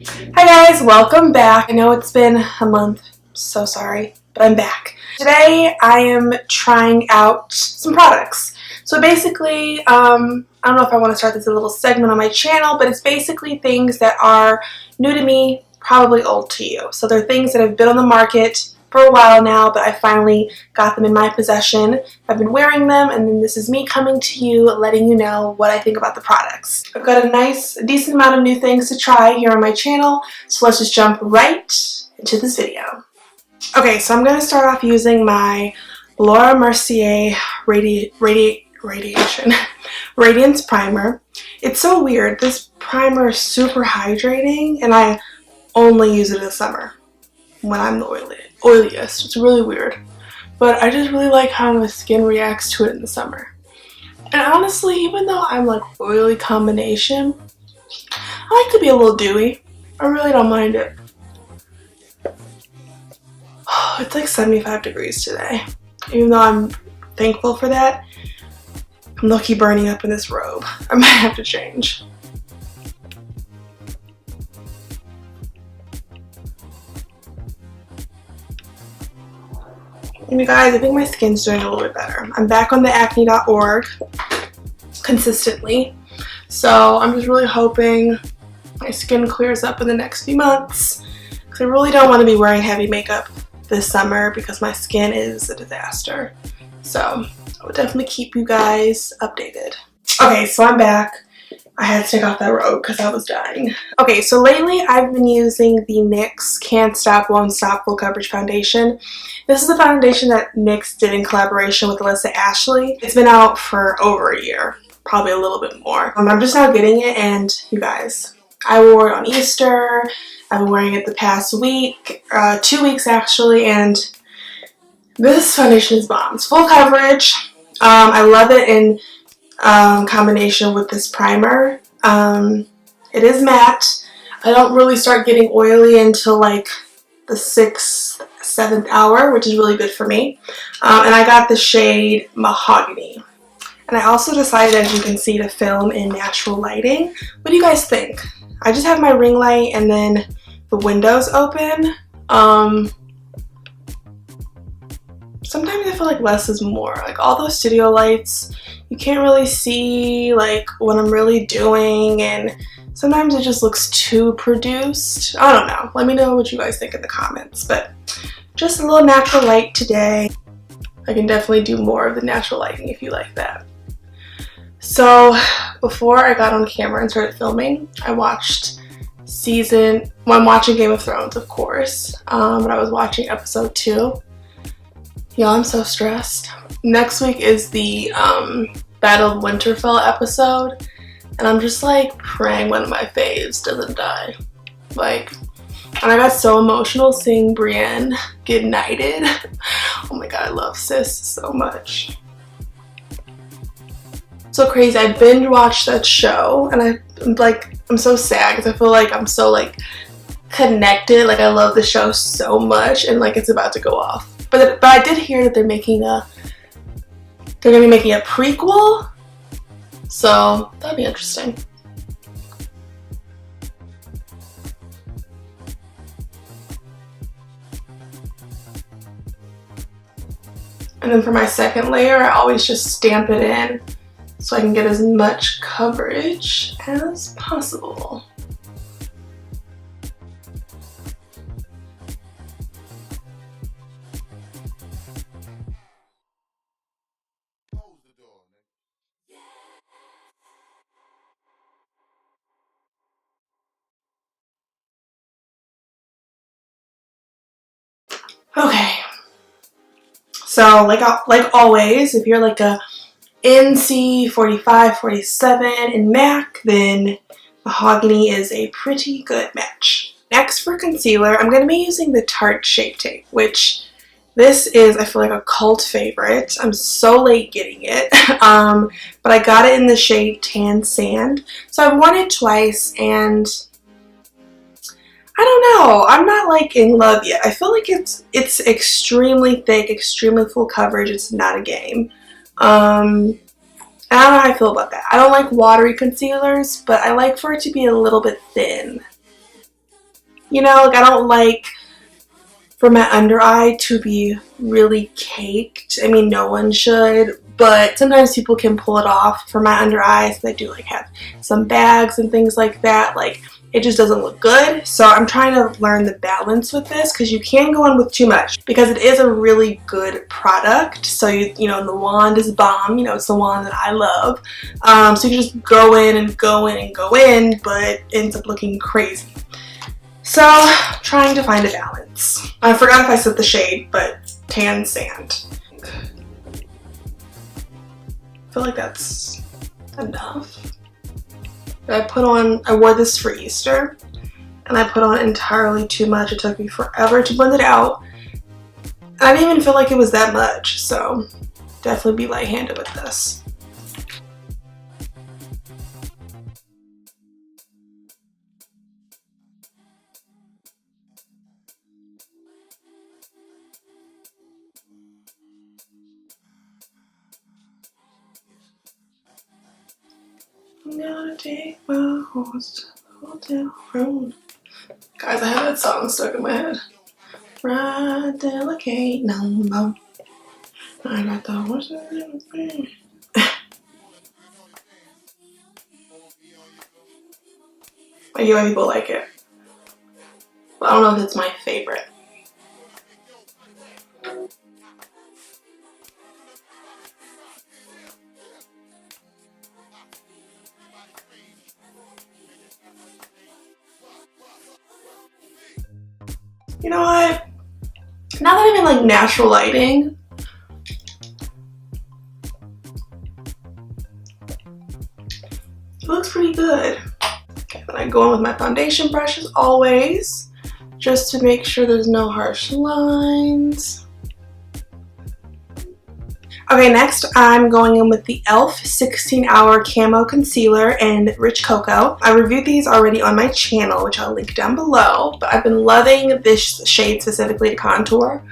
Hi guys, welcome back. I know it's been a month, so sorry, but I'm back. Today I am trying out some products. So basically, I don't know if I want to start this a little segment on my channel, but it's basically things that are new to me, probably old to you. So they're things that have been on the market for a while now, but I finally got them in my possession. I've been wearing them, and then this is me coming to you, letting you know what I think about the products. I've got a decent amount of new things to try here on my channel, so let's just jump right into this video. Okay, so I'm going to start off using my Laura Mercier Radiance Primer. It's so weird. This primer is super hydrating, and I only use it in the summer when I'm the oiliest. It's really weird, but I just really like how my skin reacts to it in the summer. And honestly, even though I'm like oily combination, I like to be a little dewy. I really don't mind it. It's like 75 degrees today. Even though I'm thankful for that, I'm low-key burning up in this robe. I might have to change. And you guys, I think my skin's doing a little bit better. I'm back on the acne.org consistently. So I'm just really hoping my skin clears up in the next few months. Because I really don't want to be wearing heavy makeup this summer because my skin is a disaster. So I would definitely keep you guys updated. Okay, so I'm back. I had to take off that robe because I was dying. Okay, so lately I've been using the NYX Can't Stop Won't Stop Full Coverage Foundation. This is a foundation that NYX did in collaboration with Alyssa Ashley. It's been out for over a year, probably a little bit more. I'm just now getting it, and you guys, I wore it on Easter. I've been wearing it the past week, 2 weeks actually, and this foundation is bomb. It's full coverage. I love it in combination with this primer. It is matte. I don't really start getting oily until like the 6th, 7th hour, which is really good for me. And I got the shade Mahogany. And I also decided, as you can see, to film in natural lighting. What do you guys think? I just have my ring light and then the windows open. Sometimes I feel like less is more. Like all those studio lights, you can't really see like what I'm really doing, and sometimes it just looks too produced. I don't know. Let me know what you guys think in the comments, but just a little natural light today. I can definitely do more of the natural lighting if you like that. So before I got on camera and started filming, I watched I'm watching Game of Thrones, of course, but I was watching episode 2. Y'all, I'm so stressed. Next week is the Battle of Winterfell episode, and I'm just like praying one of my faves doesn't die. Like, and I got so emotional seeing Brienne get knighted. Oh my god, I love sis so much. So crazy. I binge watched that show, and I'm so sad because I feel like I'm so like connected. Like I love the show so much, and like it's about to go off. But I did hear that they're gonna be making a prequel, so that'll be interesting. And then for my second layer, I always just stamp it in so I can get as much coverage as possible. Okay, so like always, if you're like a NC 45, 47 in MAC, then Mahogany is a pretty good match. Next for concealer, I'm going to be using the Tarte Shape Tape, which this is, I feel like, a cult favorite. I'm so late getting it, but I got it in the shade Tan Sand. So I've worn it twice, and I don't know. I'm not like in love yet. I feel like it's extremely thick, extremely full coverage. It's not a game. And I don't know how I feel about that. I don't like watery concealers, but I like for it to be a little bit thin. You know, like I don't like for my under eye to be really caked. I mean, no one should, but sometimes people can pull it off for my under eyes. They do like have some bags and things like that. Like it just doesn't look good. So I'm trying to learn the balance with this, because you can go in with too much, because it is a really good product. So you know, the wand is bomb. You know, it's the wand that I love. So you can just go in and go in and go in, but it ends up looking crazy. So trying to find a balance. I forgot if I said the shade, but Tan Sand. I feel like that's enough. I wore this for Easter, and I put on entirely too much. It took me forever to blend it out. And I didn't even feel like it was that much, so definitely be light-handed with this. I'm gonna take my horse to the hotel room. Guys, I have that song stuck in my head. Ride delicate number. I got the horse in the thing. I get why people like it, but I don't know if it's my favorite. You know what? Now that I'm in like natural lighting, it looks pretty good. Okay, then I go in with my foundation brush as always, just to make sure there's no harsh lines. Okay, next I'm going in with the e.l.f. 16-Hour Camo Concealer in Rich Cocoa. I reviewed these already on my channel, which I'll link down below, but I've been loving this shade specifically to contour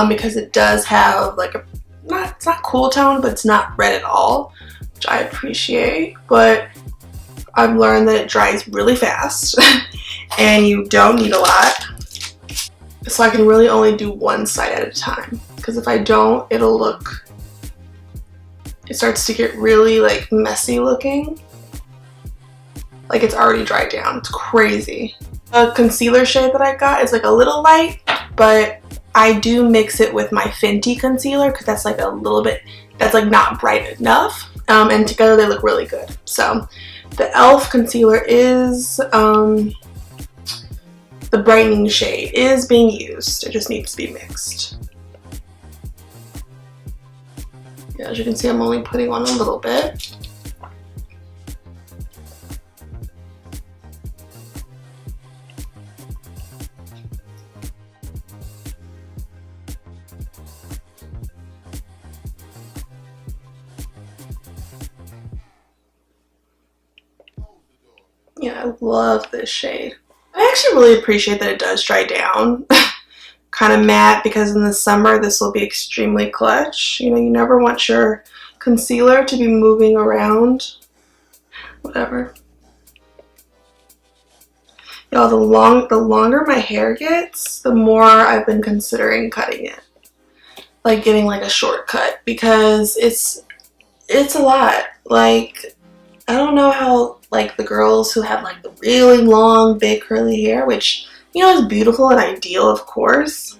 because it does have like a, it's not cool tone, but it's not red at all, which I appreciate, but I've learned that it dries really fast and you don't need a lot. So I can really only do one side at a time, because if I don't, it'll look, it starts to get really like messy looking. Like it's already dried down. It's crazy. The concealer shade that I got is like a little light, but I do mix it with my Fenty concealer because that's like a little bit, that's like not bright enough. And together they look really good. So the e.l.f. concealer is, the brightening shade is being used. It just needs to be mixed. Yeah, as you can see, I'm only putting on a little bit. Yeah, I love this shade. I actually really appreciate that it does dry down. Kind of matte, because in the summer this will be extremely clutch. You know, you never want your concealer to be moving around. Whatever. Y'all, the longer my hair gets, the more I've been considering cutting it. Like getting like a shortcut, because it's a lot. Like, I don't know how like the girls who have like the really long, big curly hair, which, you know, is beautiful and ideal, of course,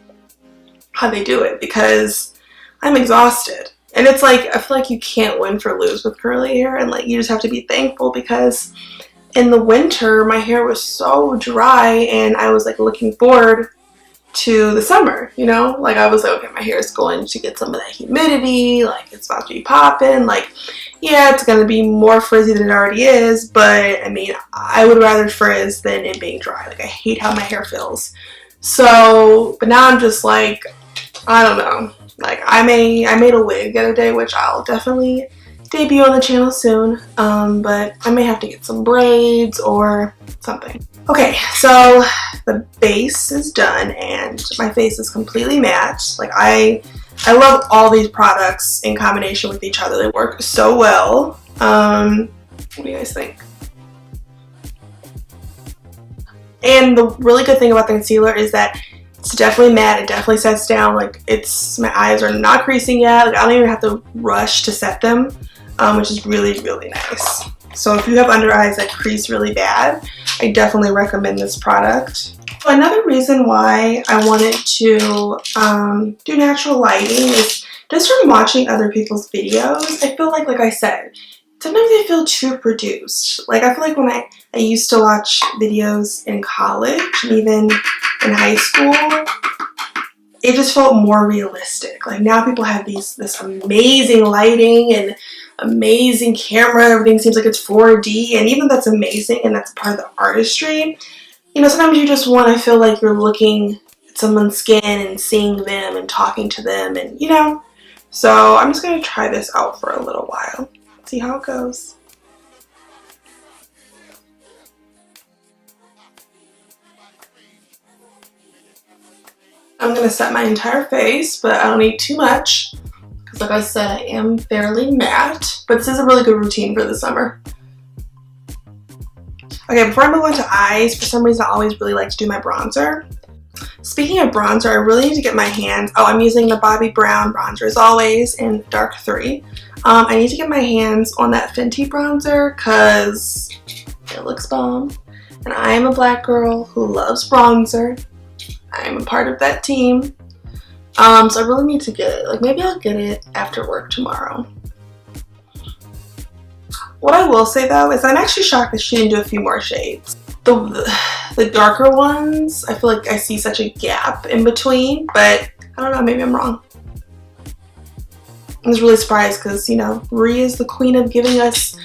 how they do it, because I'm exhausted. And it's like, I feel like you can't win for lose with curly hair, and like you just have to be thankful, because in the winter my hair was so dry and I was like looking forward to the summer, you know? Like I was like, okay, my hair is going to get some of that humidity, like it's about to be popping, like yeah, it's gonna be more frizzy than it already is, but I mean, I would rather frizz than it being dry. Like I hate how my hair feels. So, but now I'm just like, I don't know. Like I made a wig the other day, which I'll definitely debut on the channel soon, but I may have to get some braids or something. Okay, so the base is done and my face is completely matte. Like I love all these products in combination with each other. They work so well. What do you guys think? And the really good thing about the concealer is that it's definitely matte. It definitely sets down. Like, my eyes are not creasing yet. Like, I don't even have to rush to set them, which is really, really nice. So if you have under eyes that crease really bad, I definitely recommend this product. Another reason why I wanted to do natural lighting is just from watching other people's videos. I feel like I said, sometimes they feel too produced. Like, I feel like when I used to watch videos in college and even in high school, it just felt more realistic. Like, now people have this amazing lighting and amazing camera. Everything seems like it's 4D, and even that's amazing and that's part of the artistry. You know, sometimes you just want to feel like you're looking at someone's skin and seeing them and talking to them, and you know. So I'm just going to try this out for a little while. See how it goes. I'm going to set my entire face, but I don't need too much because, like I said, I am fairly matte. But this is a really good routine for the summer. Okay, before I move on to eyes, for some reason I always really like to do my bronzer. Speaking of bronzer, I really need to get my hands. Oh, I'm using the Bobbi Brown bronzer as always in Dark 3. I need to get my hands on that Fenty bronzer because it looks bomb. And I am a black girl who loves bronzer. I am a part of that team. So I really need to get it. Like, maybe I'll get it after work tomorrow. What I will say though is I'm actually shocked that she didn't do a few more shades. The darker ones, I feel like I see such a gap in between, but I don't know, maybe I'm wrong. I was really surprised because, you know, Rhea is the queen of giving us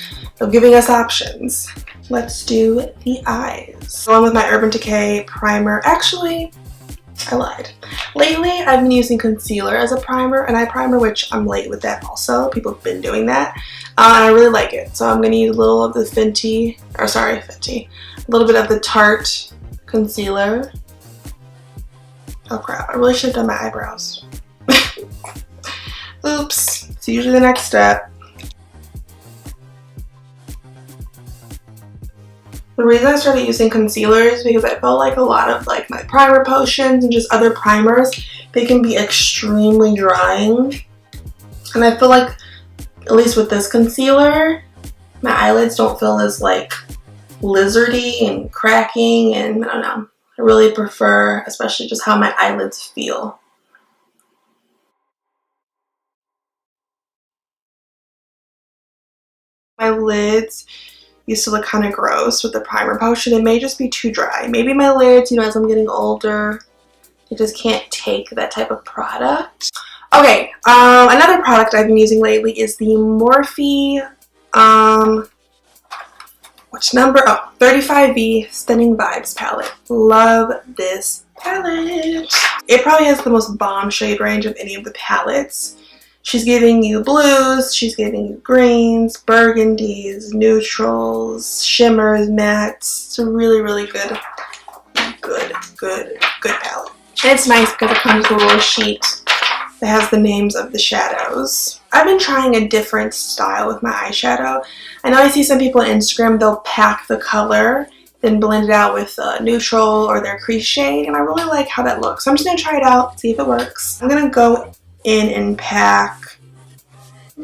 options. Let's do the eyes. Going with my Urban Decay primer. Actually, I lied. Lately, I've been using concealer as a primer, an eye primer, which I'm late with that also. People have been doing that. And I really like it. So I'm going to use a little of the Fenty, a little bit of the Tarte concealer. Oh crap, I really should have done my eyebrows. Oops, it's usually the next step. The reason I started using concealer is because I felt like a lot of like my primer potions and just other primers, they can be extremely drying. And I feel like, at least with this concealer, my eyelids don't feel as like lizardy and cracking, and I don't know. I really prefer, especially just how my eyelids feel. My lids used to look kind of gross with the primer potion. It may just be too dry. Maybe my lids, you know, as I'm getting older, they just can't take that type of product. Okay, another product I've been using lately is the Morphe, which number? Oh, 35V Stunning Vibes palette. Love this palette. It probably has the most bomb shade range of any of the palettes. She's giving you blues, she's giving you greens, burgundies, neutrals, shimmers, mattes. It's a really, really good palette. And it's nice because it comes with a little sheet that has the names of the shadows. I've been trying a different style with my eyeshadow. I know I see some people on Instagram, they'll pack the color, then blend it out with a neutral or their crease shade, and I really like how that looks. So I'm just going to try it out, see if it works. I'm going to go in and pack. I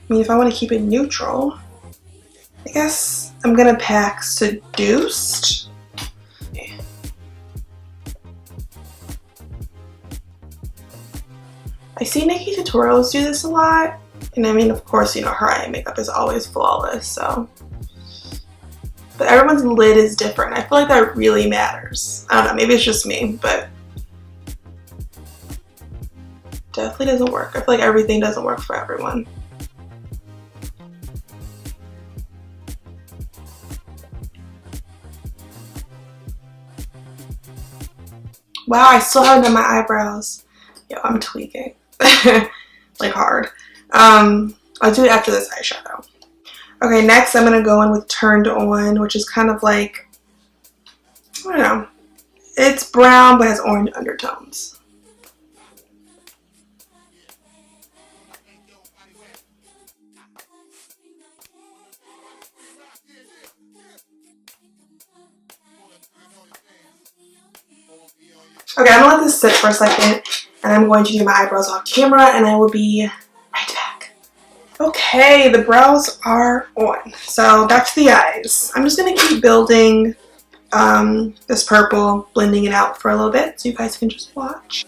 mean, if I want to keep it neutral, I guess I'm going to pack Seduced. I see Nikki tutorials do this a lot, and I mean, of course, you know, her eye makeup is always flawless, so. But everyone's lid is different. I feel like that really matters. I don't know, maybe it's just me, but definitely doesn't work. I feel like everything doesn't work for everyone. Wow, I still haven't done my eyebrows. Yo, I'm tweaking. Like hard. I'll do it after this eyeshadow. Okay, next I'm gonna go in with Turned On, which is kind of like, I don't know, it's brown but has orange undertones. Okay, I'm gonna let this sit for a second, and I'm going to do my eyebrows off camera, and I will be right back. Okay, the brows are on. So back to the eyes. I'm just gonna keep building this purple, blending it out for a little bit so you guys can just watch.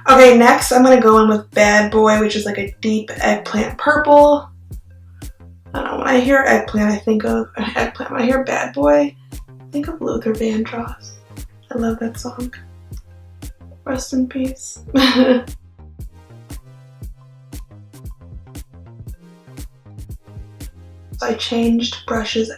Okay, next I'm going to go in with Bad Boy, which is like a deep eggplant purple. I don't know, when I hear eggplant, I think of eggplant. When I hear Bad Boy, I think of Luther Vandross. I love that song. Rest in peace. So I changed brushes.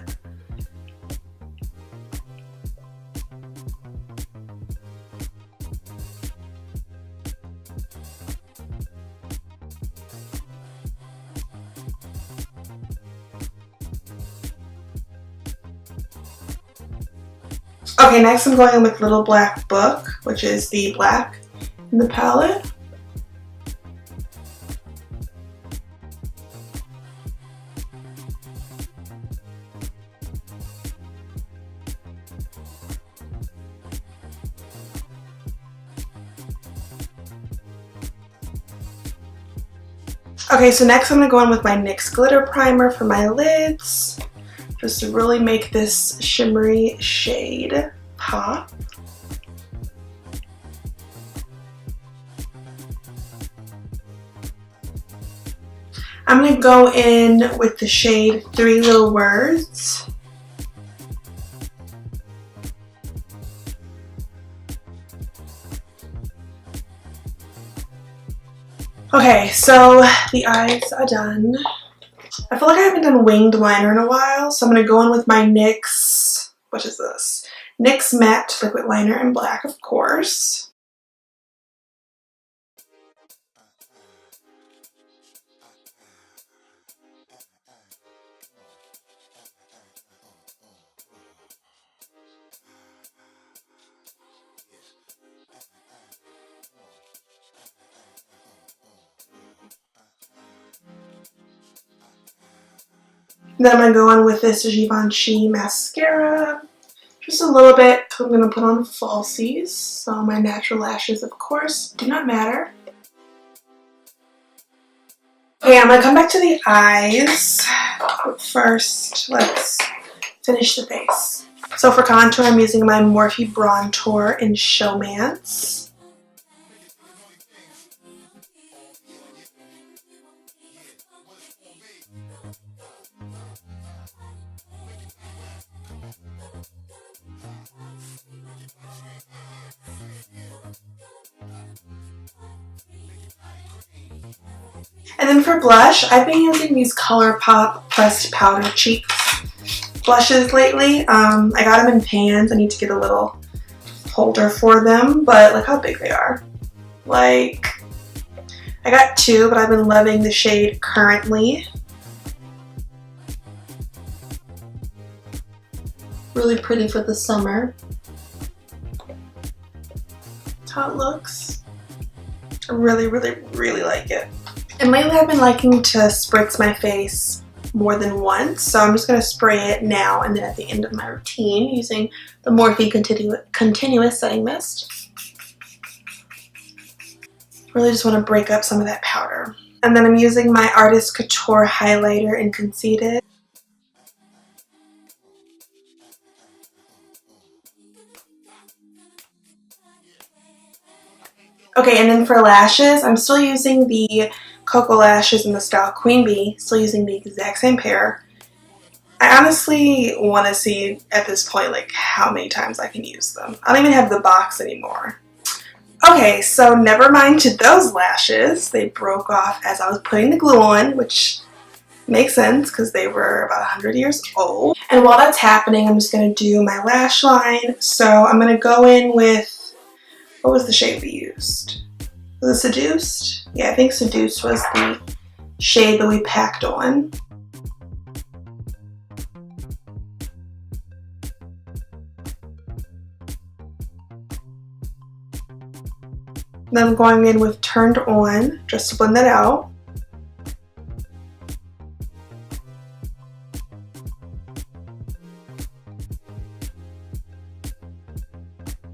Okay, next I'm going in with Little Black Book, which is the black in the palette. Okay, so next I'm going to go in with my NYX Glitter Primer for my lids, just to really make this shimmery shade pop. I'm going to go in with the shade Three Little Words. Okay, so the eyes are done. I feel like I haven't done winged liner in a while, so I'm going to go in with my NYX, what is this? NYX Matte Liquid Liner in black, of course. Then I'm going to go in with this Givenchy mascara. Just a little bit, because I'm going to put on falsies. So my natural lashes, of course, do not matter. Okay, I'm going to come back to the eyes. But first, let's finish the face. So for contour, I'm using my Morphe Brontour in Showmance. And then for blush, I've been using these Colourpop Pressed Powder Cheeks blushes lately. I got them in pans. I need to get a little holder for them, but look how big they are. Like, I got two, but I've been loving the shade Currently. Really pretty for the summer. That's how it looks. I really, really, really like it. And lately I've been liking to spritz my face more than once, so I'm just going to spray it now and then at the end of my routine using the Morphe Continuous Setting Mist. Really just want to break up some of that powder. And then I'm using my Artist Couture highlighter in Conceited. Okay, and then for lashes, I'm still using the Cocoa Lashes in the style Queen Bee, still using the exact same pair. I honestly want to see at this point like how many times I can use them. I don't even have the box anymore. Okay, so never mind to those lashes. They broke off as I was putting the glue on, which makes sense because they were about 100 years old. And while that's happening, I'm just going to do my lash line. So I'm going to go in with, what was the shade we used? Was it Seduced? Yeah, I think Seduced was the shade that we packed on. Then I'm going in with Turned On just to blend that out.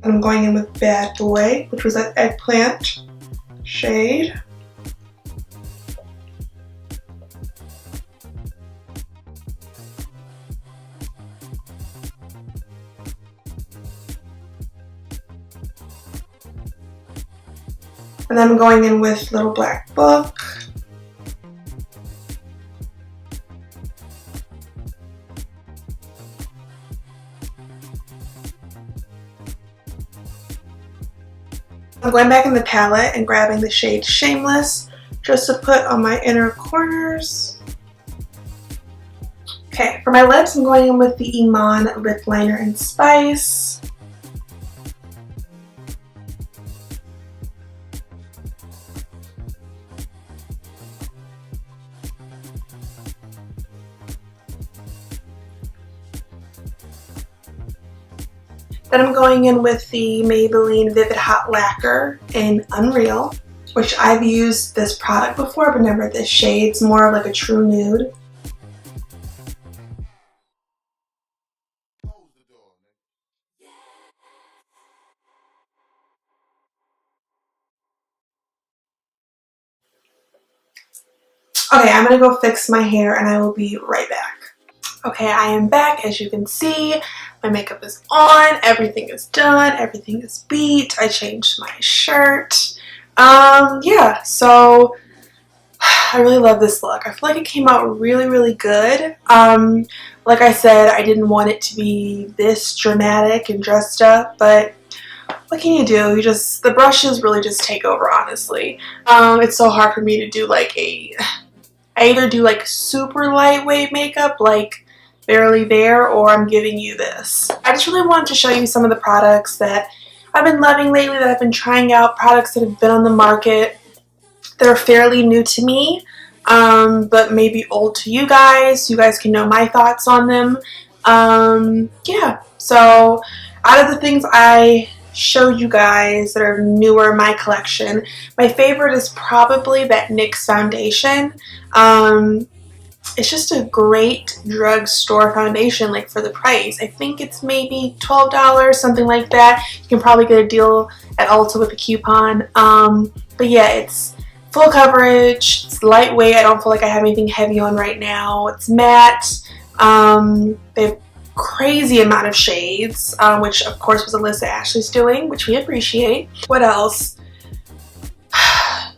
I'm going in with Bad Boy, which was that eggplant shade. And then I'm going in with Little Black Book. I'm going back in the palette and grabbing the shade Shameless just to put on my inner corners. Okay, for my lips, I'm going in with the IMAN Lip Liner in Spice. Then I'm going in with the Maybelline Vivid Hot Lacquer in Unreal, which I've used this product before, but never this shade. It's more of like a true nude. Okay, I'm gonna go fix my hair and I will be right back. Okay, I am back. As you can see, my makeup is on, everything is done, everything is beat. I changed my shirt. Yeah, so I really love this look. I feel like it came out really, really good. Like I said, I didn't want it to be this dramatic and dressed up, but what can you do? The brushes really just take over, honestly. It's so hard for me to do like I either do like super lightweight makeup, like Barely There, or I'm giving you this. I just really wanted to show you some of the products that I've been loving lately, that I've been trying out, products that have been on the market that are fairly new to me, but maybe old to you guys. You guys can know my thoughts on them. Yeah, so out of the things I showed you guys that are newer in my collection, my favorite is probably that NYX foundation. It's just a great drugstore foundation, like for the price. I think it's maybe $12, something like that. You can probably get a deal at Ulta with a coupon. But yeah, it's full coverage, it's lightweight. I don't feel like I have anything heavy on right now. It's matte. They have crazy amount of shades, which of course was Alyssa Ashley's doing, which we appreciate. What else?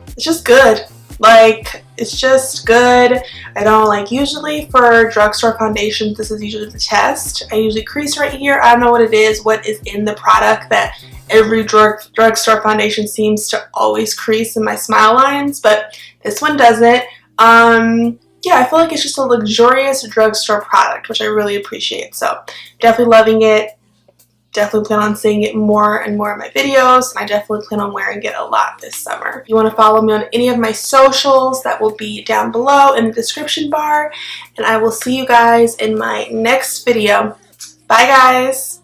It's just good. Like, it's just good. I don't like, usually for drugstore foundations, this is usually the test. I usually crease right here. I don't know what it is, what is in the product that every drugstore foundation seems to always crease in my smile lines, but this one doesn't. Yeah, I feel like it's just a luxurious drugstore product, which I really appreciate. So definitely loving it. Definitely plan on seeing it more and more in my videos, and I definitely plan on wearing it a lot this summer. If you want to follow me on any of my socials, that will be down below in the description bar, and I will see you guys in my next video. Bye guys!